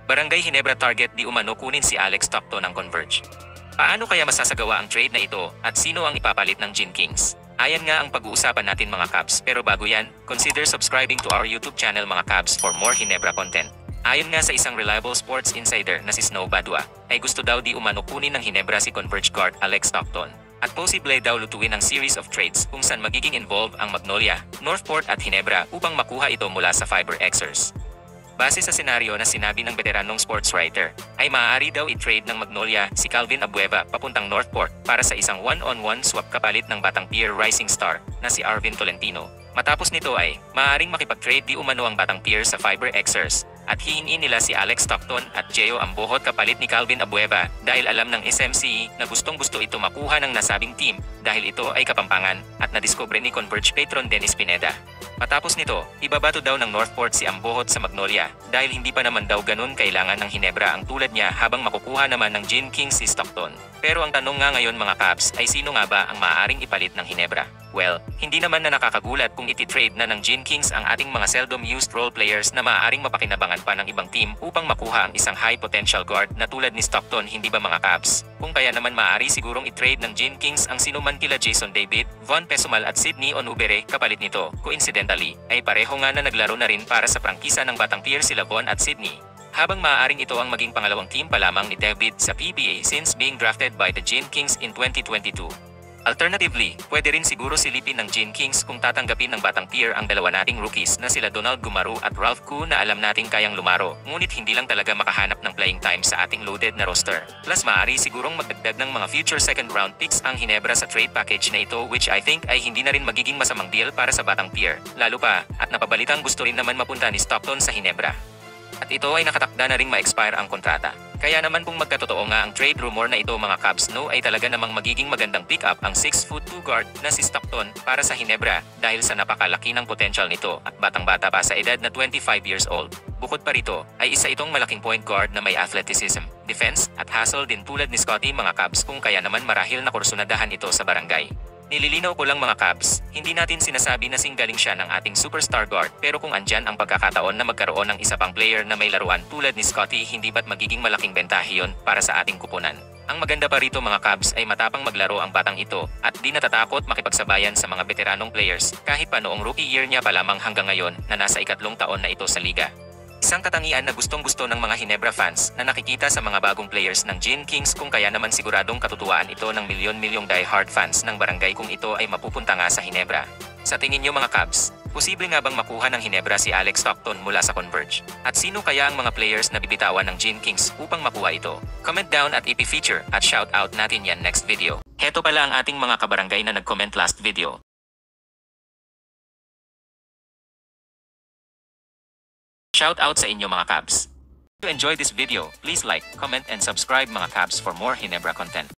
Barangay Ginebra target di umano kunin si Alex Stockton ng Converge. Paano kaya masasagawa ang trade na ito at sino ang ipapalit ng Gin Kings? Ayan nga ang pag-uusapan natin mga Cavs, pero bago yan, consider subscribing to our YouTube channel mga Cavs for more Ginebra content. Ayon nga sa isang reliable sports insider na si Snow Badua, ay gusto daw di umano kunin ng Ginebra si Converge guard Alex Stockton. At posible daw lutuin ang series of trades kung saan magiging involved ang Magnolia, Northport at Ginebra upang makuha ito mula sa Fiber Xers. Base sa senaryo na sinabi ng veteranong sports writer, ay maaari daw i-trade ng Magnolia si Calvin Abueva papuntang Northport para sa isang one-on-one swap kapalit ng batang peer rising star na si Arvin Tolentino. Matapos nito ay, maaaring makipag-trade di umano ang batang peer sa Fiber Xers at hihingin nila si Alex Stockton at Geo Ambohot kapalit ni Calvin Abueva dahil alam ng SMC na gustong-gusto ito makuha ng nasabing team dahil ito ay Kapampangan at nadiskubre ni Converge patron Dennis Pineda. Matapos nito, ibabato daw ng Northport si Ambohot sa Magnolia dahil hindi pa naman daw ganun kailangan ng Ginebra ang tulad niya habang makukuha naman ng Gin Kings si Stockton. Pero ang tanong nga ngayon mga Cavs ay sino nga ba ang maaaring ipalit ng Ginebra? Well, hindi naman na nakakagulat kung iti-trade na ng Gin Kings ang ating mga seldom used role players na maaaring mapakinabangan pa ng ibang team upang makuha ang isang high potential guard na tulad ni Stockton, hindi ba mga Cavs? Kung kaya naman maaari sigurong i-trade ng Gin Kings ang sinuman kila Jason David, Von Pesumal at Sydney Onubere kapalit nito. Coincidentally, ay pareho nga na naglaro na rin para sa prangkisa ng batang peer sila Von at Sydney. Habang maaaring ito ang maging pangalawang team pa lamang ni David sa PBA since being drafted by the Gin Kings in 2022. Alternatively, pwede rin siguro silipin ng Gin Kings kung tatanggapin ng batang tier ang dalawa nating rookies na sila Donald Gumaru at Ralph Koo na alam nating kayang lumaro, ngunit hindi lang talaga makahanap ng playing time sa ating loaded na roster. Plus maaari sigurong magdagdag ng mga future second round picks ang Ginebra sa trade package na ito, which I think ay hindi na rin magiging masamang deal para sa batang tier. Lalo pa, at napabalitang gusto rin naman mapunta ni Stockton sa Ginebra. At ito ay nakatakda na ring ma-expire ang kontrata. Kaya naman kung magkatotoo nga ang trade rumor na ito mga Cavs, no, ay talaga namang magiging magandang pick-up ang 6'2" guard na si Stockton para sa Ginebra dahil sa napakalaki ng potential nito at batang-bata pa sa edad na 25 years old. Bukod pa rito, ay isa itong malaking point guard na may athleticism, defense at hustle din tulad ni Scottie mga Cavs, kung kaya naman marahil na kursunadahan ito sa barangay. Nililinaw ko lang mga Cavs, hindi natin sinasabi na singgaling siya ng ating superstar guard, pero kung andyan ang pagkakataon na magkaroon ng isa pang player na may laruan tulad ni Scottie, hindi ba't magiging malaking bentahe yun para sa ating kupunan? Ang maganda pa rito mga Cavs ay matapang maglaro ang batang ito at di natatakot makipagsabayan sa mga veteranong players kahit pa noong rookie year niya pa lamang hanggang ngayon na nasa ikatlong taon na ito sa liga. Isang katangian na gustong-gusto ng mga Ginebra fans na nakikita sa mga bagong players ng Gin Kings, kung kaya naman siguradong katutuwaan ito ng milyon-milyong die-hard fans ng barangay kung ito ay mapupunta nga sa Ginebra. Sa tingin nyo mga Cavs, posible nga bang makuha ng Ginebra si Alex Stockton mula sa Converge? At sino kaya ang mga players na bibitawan ng Gin Kings upang makuha ito? Comment down at ipi-feature at shout out natin yan next video. Heto pala ang ating mga kabarangay na nag-comment last video. Shout out sa inyo mga Cavs. If you enjoyed this video, please like, comment and subscribe mga Cavs for more Ginebra content.